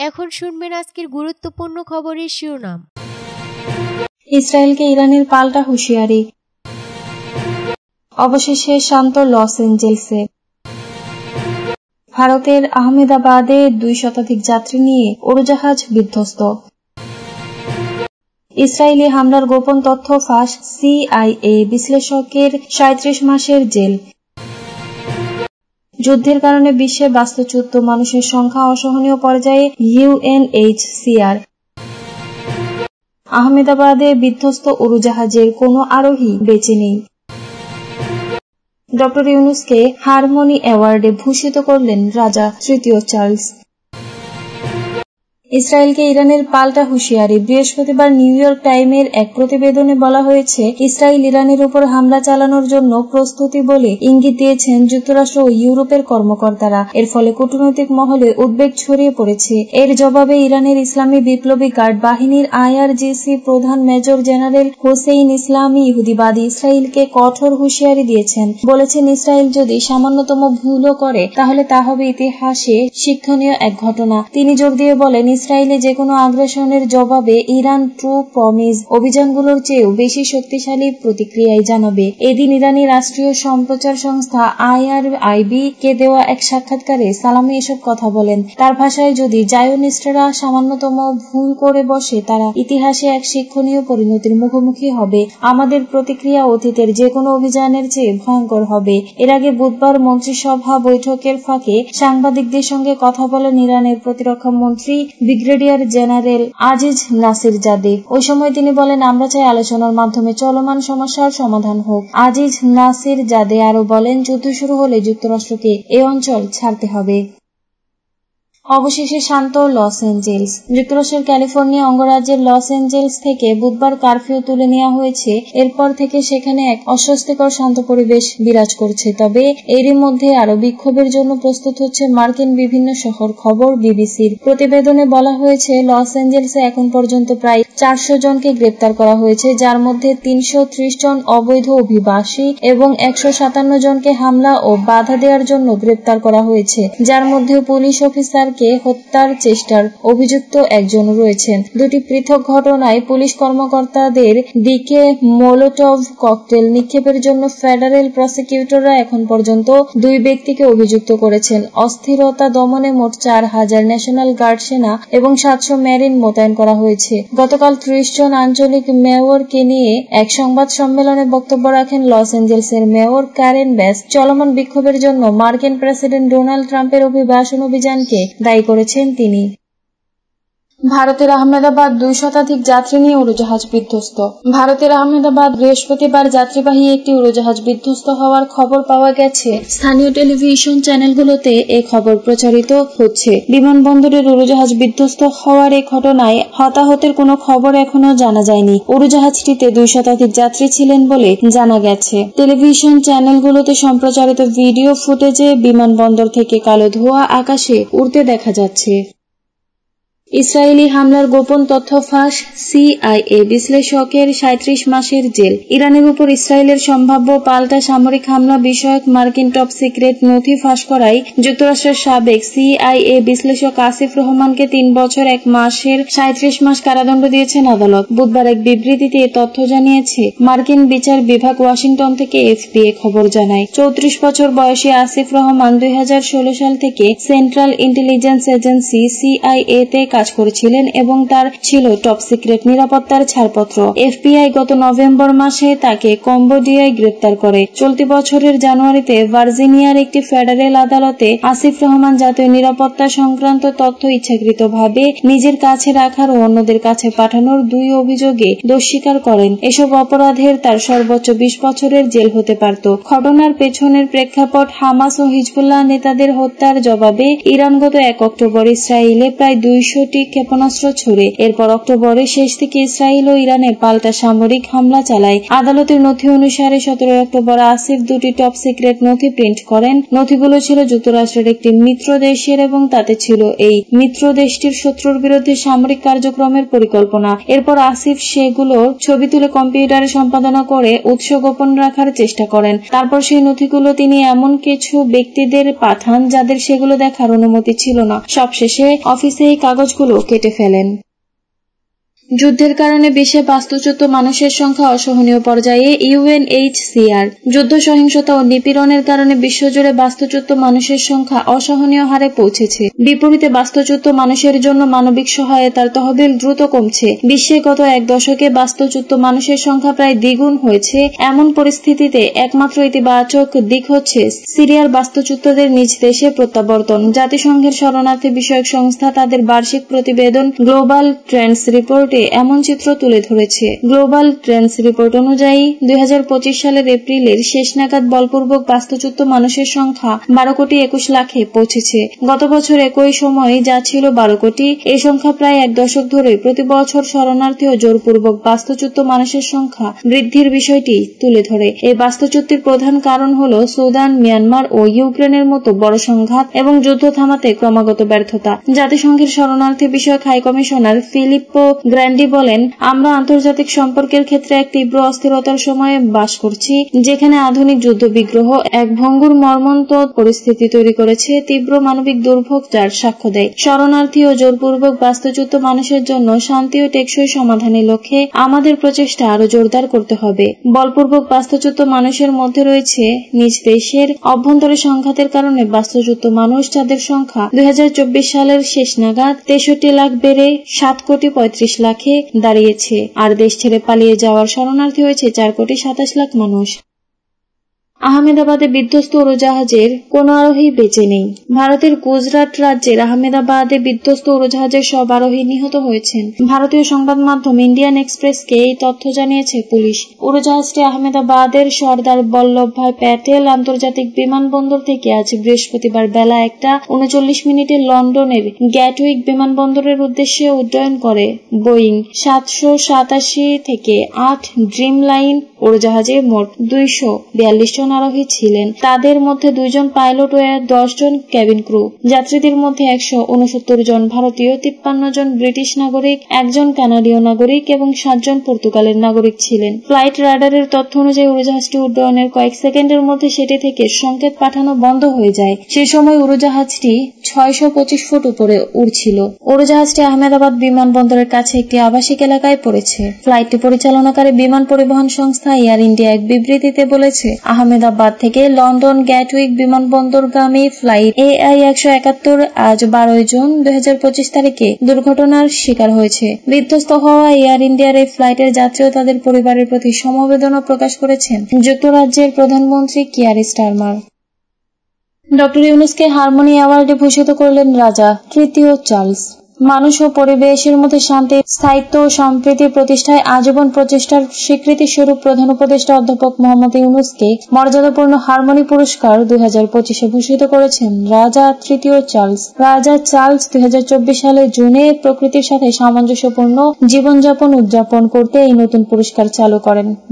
এখন শুনবেন আজকের গুরুত্বপূর্ণ খবরের শিরোনাম। ইসরায়েলকে ইরানের পাল্টা হুঁশিয়ারি, অবশেষে শান্ত লস এঞ্জেলসে। ভারতের আহমেদাবাদে 2 শতাধিক যাত্রী নিয়ে উড়োজাহাজ বিধ্বস্ত। ইসরায়েলি হামলার গোপন তথ্য ফাঁস, CIA বিশ্লেষকের 37 মাসের জেল। যুদ্ধের কারণে বিশ্বে বাস্তুচ্যুত মানুষের সংখ্যা অসহনীয় পর্যায়ে, UNHCR। আহমেদাবাদে বিধ্বস্ত উড়োজাহাজের কোনো আরোহী বেঁচে নেই। ডক্টর ইউনুসকে হারমোনি অ্যাওয়ার্ডে ভূষিত করলেন রাজা তৃতীয় চার্লস। ইসরায়েলকে ইরানের পাল্টা হুঁশিয়ারি। বৃহস্পতিবার নিউ ইয়র্ক টাইমের এক প্রতিবেদনে বলা হয়েছে, ইসরায়েল ইরানের উপর হামলা চালানোর জন্য প্রস্তুতি বলে ইঙ্গিত দিয়েছেন যুক্তরাষ্ট্র ও ইউরোপের কর্মকর্তারা। এর ফলে কূটনৈতিক মহলে উদ্বেগ ছড়িয়ে পড়েছে। এর জবাবে ইরানের ইসলামী বিপ্লবী গার্ড বাহিনীর IRGC প্রধান মেজর জেনারেল হোসেইন ইসলামী ইহুদিবাদী ইসরায়েলকে কঠোর হুঁশিয়ারি দিয়েছেন। বলেছেন, ইসরায়েল যদি সামান্যতম ভুলও করে তাহলে তা হবে ইতিহাসে শিক্ষণীয় এক ঘটনা। তিনি জোর দিয়ে বলেন, ইসরায়েলে যে কোনো আগ্রাসনের জবাবে ইরান ট্রু প্রমিস অভিযানগুলোর চেয়েও বেশি শক্তিশালী প্রতিক্রিয়াই জানাবে। এদিন ইরানি রাষ্ট্রীয় সম্প্রচার সংস্থা IRIB কে দেওয়া এক সাক্ষাৎকারে সালামি এসব কথা বলেন। তার ভাষায়, যদি জায়োনিস্টরা সামান্যতম ভুল করে বসে তারা ইতিহাসে এক শিক্ষণীয় পরিণতির মুখোমুখি হবে। আমাদের প্রতিক্রিয়া অতীতের যে কোনো অভিযানের চেয়ে ভয়ঙ্কর হবে। এর আগে বুধবার মন্ত্রিসভা বৈঠকের ফাঁকে সাংবাদিকদের সঙ্গে কথা বলেন ইরানের প্রতিরক্ষা মন্ত্রী ব্রিগেডিয়ার জেনারেল আজিজ নাসিরজাদে। ওই সময় তিনি বলেন, আমরা চাই আলোচনার মাধ্যমে চলমান সমস্যার সমাধান হোক। আজিজ নাসিরজাদে আরো বলেন, যুদ্ধ শুরু হলে যুক্তরাষ্ট্রকে এ অঞ্চল ছাড়তে হবে। অবশেষে শান্ত লস এঞ্জেলস। যুক্তরাষ্ট্রের ক্যালিফোর্নিয়া অঙ্গরাজ্যের লস এঞ্জেলস থেকে বুধবার কারফিউ তুলে নেওয়া হয়েছে। এরপর থেকে সেখানে এক অস্বস্তিকর শান্ত পরিবেশ বিরাজ করছে। তবে এরই মধ্যে আরো বিক্ষোভের জন্য প্রস্তুত হচ্ছে মার্কিন বিভিন্ন শহর। খবর বিবিসির প্রতিবেদনে বলা হয়েছে, লস এঞ্জেলসে এখন পর্যন্ত প্রায় 400 জনকে গ্রেপ্তার করা হয়েছে, যার মধ্যে 330 জন অবৈধ অভিবাসী এবং 157 জনকে হামলা ও বাধা দেওয়ার জন্য গ্রেপ্তার করা হয়েছে, যার মধ্যে পুলিশ অফিসার হত্যার চেষ্টার অভিযুক্ত একজন রয়েছেন। দুটি পৃথক ঘটনায় পুলিশ কর্মকর্তাদের দিকে মোলোটভ ককটেল নিক্ষেপের জন্য ফেডারেল প্রসিকিউটররা এখন পর্যন্ত 2 ব্যক্তিকে অভিযুক্ত করেছেন। অস্থিরতা দমনে মোট 4000 ন্যাশনাল গার্ড সেনা এবং 700 মেরিন মোতায়েন করা হয়েছে। গতকাল 30 জন আঞ্চলিক মেয়রকে নিয়ে এক সংবাদ সম্মেলনে বক্তব্য রাখেন লস এঞ্জেলসের মেয়র কারেন ব্যাস। চলমান বিক্ষোভের জন্য মার্কিন প্রেসিডেন্ট ডোনাল্ড ট্রাম্পের অভিবাসন অভিযানকে দায়ী করেছেন তিনি। ভারতের আহমেদাবাদ 2 শতাধিক যাত্রী নিয়ে উড়োজাহাজ বিধ্বস্ত। ভারতের আহমেদাবাদ বৃহস্পতিবার যাত্রীবাহী একটি উড়োজাহাজ বিধ্বস্ত হওয়ার খবর পাওয়া গেছে। স্থানীয় টেলিভিশন চ্যানেলগুলোতে এই খবর প্রচারিত হচ্ছে। বিমানবন্দরের উড়োজাহাজ বিধ্বস্ত হওয়ার এই ঘটনায় হতাহতের কোনো খবর এখনো জানা যায়নি। উড়োজাহাজটিতে 2 শতাধিক যাত্রী ছিলেন বলে জানা গেছে। টেলিভিশন চ্যানেলগুলোতে সম্প্রচারিত ভিডিও ফুটেজে বিমানবন্দর থেকে কালো ধোঁয়া আকাশে উড়তে দেখা যাচ্ছে। ইসরায়েলি হামলার গোপন তথ্য ফাঁস, CIA বিশ্লেষকের 37 মাসের জেল। ইরানের উপর ইসরায়েলের সম্ভাব্য পাল্টা সামরিক হামলা বিষয়ক মার্কিন টপ সিক্রেট নথি ফাঁস করায় যুক্তরাষ্ট্রের সাবেক CIA বিশ্লেষক আসিফ রহমানকে 3 বছর 1 মাসের 37 মাস কারাদণ্ড দিয়েছেন আদালত। বুধবার এক বিবৃতিতে এ তথ্য জানিয়েছে মার্কিন বিচার বিভাগ। ওয়াশিংটন থেকে FBI খবর জানায়, 34 বছর বয়সী আসিফ রহমান 2016 সাল থেকে সেন্ট্রাল ইন্টেলিজেন্স এজেন্সি CIA তে কাজ করেছিলেন এবং তার ছিল টপ সিক্রেট নিরাপত্তার ছাড়পত্র। FBI গত নভেম্বর মাসে তাকে কম্বোডিয়ায় গ্রেপ্তার করে। চলতি বছরের জানুয়ারিতে ভার্জিনিয়ার একটি ফেডারেল আদালতে আসিফ রহমান জাতীয় নিরাপত্তা সংক্রান্ত তথ্য ইচ্ছাকৃতভাবে নিজের কাছে রাখার ও অন্যদের কাছে পাঠানোর 2 অভিযোগে দোষ স্বীকার করেন। এসব অপরাধের তার সর্বোচ্চ 20 বছরের জেল হতে পারত। ঘটনার পেছনের প্রেক্ষাপট, হামাস ও হিজবুল্লাহ নেতাদের হত্যার জবাবে ইরান গত 1 অক্টোবর ইসরায়েলে প্রায় 200 2টি ক্ষেপণাস্ত্র ছুড়ে। এরপর অক্টোবরের শেষ দিকে ইসরায়েল ও ইরানে পাল্টা সামরিক হামলা চালায়। আদালতের নথি অনুসারে 17 অক্টোবর আসিফ 2টি টপ সিক্রেট নথি প্রিন্ট করেন। নথিগুলো ছিল যুক্তরাষ্ট্রের একটি মিত্র দেশের এবং তাতে ছিল এই মিত্র দেশটির শত্রুর বিরুদ্ধে সামরিক কার্যক্রমের পরিকল্পনা। এরপর আসিফ সেগুলোর ছবি তুলে কম্পিউটারে সম্পাদনা করে উৎস গোপন রাখার চেষ্টা করেন। তারপর সেই নথিগুলো তিনি এমন কিছু ব্যক্তিদের পাঠান যাদের সেগুলো দেখার অনুমতি ছিল না। সবশেষে অফিসে এই কাগজগুলো কেটে ফেলেন। যুদ্ধের কারণে বিশ্বে বাস্তুচ্যুত মানুষের সংখ্যা অসহনীয় পর্যায়ে। ইউএনএইচসিআর যুদ্ধ, সহিংসতা ও নিপীড়নের কারণে বিশ্বজুড়ে বাস্তুচ্যুত মানুষের সংখ্যা অসহনীয় হারে পৌঁছেছে। বিপরীতে বাস্তুচ্যুত মানুষের জন্য মানবিক সহায়তার তহবিল দ্রুত কমছে। বিশ্বে গত এক দশকে বাস্তুচ্যুত মানুষের সংখ্যা প্রায় দ্বিগুণ হয়েছে। এমন পরিস্থিতিতে একমাত্র ইতিবাচক দিক হচ্ছে সিরিয়ার বাস্তুচ্যুতদের নিজ দেশে প্রত্যাবর্তন। জাতিসংঘের শরণার্থী বিষয়ক সংস্থা তাদের বার্ষিক প্রতিবেদন গ্লোবাল ট্রেন্ডস রিপোর্টে এমন চিত্র তুলে ধরেছে। গ্লোবাল ট্রেন্ডস রিপোর্ট অনুযায়ী 2025 সালের এপ্রিলের শেষ নাগাদ বলপূর্বক বাস্তুচ্যুত মানুষের সংখ্যা 12 কোটি 21 লাখে পৌঁছেছে। গত বছর একই সময়ে যা ছিল 12 কোটি। এই সংখ্যা প্রায় এক দশক ধরে প্রতি বছর শরণার্থী ও জোরপূর্বক বাস্তুচ্যুত মানুষের সংখ্যা বৃদ্ধির বিষয়টি তুলে ধরে। এই বাস্তুচ্যুতির প্রধান কারণ হল সুদান, মিয়ানমার ও ইউক্রেনের মতো বড় সংঘাত এবং যুদ্ধ থামাতে ক্রমাগত ব্যর্থতা। জাতিসংঘের শরণার্থী বিষয়ক হাই কমিশনার ফিলিপ্পো গ্র্যান্ডি বলেন, আমরা আন্তর্জাতিক সম্পর্কের ক্ষেত্রে এক তীব্র অস্থিরতার সময়ে বাস করছি, যেখানে আধুনিক যুদ্ধ বিগ্রহ এক ভঙ্গুর মর্মন্তুদ পরিস্থিতি তৈরি করেছে, তীব্র মানবিক দুর্ভোগ যার সাক্ষ্য দেয়। শরণার্থী ও জোরপূর্বক বাস্তুচ্যুত মানুষের জন্য শান্তি ও টেকসই সমাধানের লক্ষ্যে আমাদের প্রচেষ্টা আরো জোরদার করতে হবে। বলপূর্বক বাস্তুচ্যুত মানুষের মধ্যে রয়েছে নিজ দেশের অভ্যন্তরে সংঘাতের কারণে বাস্তুচ্যুত মানুষ, যাদের সংখ্যা 2024 সালের শেষ নাগাদ 63 লাখ বেড়ে 7 কোটি 35 লাখে দাঁড়িয়েছে। আর দেশ ছেড়ে পালিয়ে যাওয়ার শরণার্থী হয়েছে 4 কোটি 27 লাখ মানুষ। আহমেদাবাদে বিধ্বস্ত উড়োজাহাজের কোন আরোহী বেঁচে নেই। ভারতের গুজরাট রাজ্যের আহমেদাবাদে বিধ্বস্ত উড়োজাহাজের সব আরোহী নিহত হয়েছেন। ভারতীয় সংবাদ মাধ্যম ইন্ডিয়ান এক্সপ্রেসকে এই তথ্য জানিয়েছে পুলিশ। উড়োজাহাজটি আহমেদাবাদের সর্দার বল্লভভাই প্যাটেল আন্তর্জাতিক বিমানবন্দর থেকে আজ বৃহস্পতিবার বেলা 1:39 লন্ডনের গ্যাটউইক বিমানবন্দরের উদ্দেশ্যে উড্ডয়ন করে। বোয়িং 787 থেকে 8 ড্রিম লাইন উড়োজাহাজে মোট 242 জন আরোহী ছিলেন। তাদের মধ্যে 2 জন পাইলট ও 10 জন কেবিন ক্রু। যাত্রীদের মধ্যে 169 জন ভারতীয়, 53 জন ব্রিটিশ নাগরিক, 1 জন কানাডীয় নাগরিক এবং 7 জন পর্তুগালের নাগরিক ছিলেন। ফ্লাইট রাডারের তথ্য অনুযায়ী উড়োজাহাজটি উড্ডয়নের কয়েক সেকেন্ডের মধ্যে সেটি থেকে সংকেত পাঠানো বন্ধ হয়ে যায়। সে সময় উড়োজাহাজটি 625 ফুট উপরে উড়ছিল। উড়োজাহাজটি আহমেদাবাদ বিমানবন্দরের কাছে একটি আবাসিক এলাকায় পড়েছে। ফ্লাইটটি পরিচালনাকারী বিমান পরিবহন সংস্থা এয়ার ইন্ডিয়া এক বিবৃতিতে বলেছে, আহমেদাবাদ থেকে লন্ডন গ্যাটউইক বিমানবন্দরগামী ফ্লাইট AI-171 আজ 12 জুন 2025 তারিখে দুর্ঘটনার শিকার হয়েছে। বিধ্বস্ত হওয়া এয়ার ইন্ডিয়ার এই ফ্লাইটের যাত্রী ও তাদের পরিবারের প্রতি সমবেদনা প্রকাশ করেছেন যুক্তরাজ্যের প্রধানমন্ত্রী কিয়ার স্টারমার। ডক্টর ইউনুসকে হারমোনি অ্যাওয়ার্ডে ভূষিত করলেন রাজা তৃতীয় চার্লস। মানুষ ও পরিবেশের মধ্যে শান্তি, স্থায়িত্ব ও সম্প্রীতি প্রতিষ্ঠায় আজীবন প্রচেষ্টার স্বীকৃতি স্বরূপ প্রধান উপদেষ্টা অধ্যাপক মোহাম্মদ ইউনুসকে মর্যাদাপূর্ণ হারমোনি পুরস্কার 2025-এ ভূষিত করেছেন রাজা তৃতীয় চার্লস। রাজা চার্লস 2024 সালের জুনে প্রকৃতির সাথে সামঞ্জস্যপূর্ণ জীবনযাপন উদযাপন করতে এই নতুন পুরস্কার চালু করেন।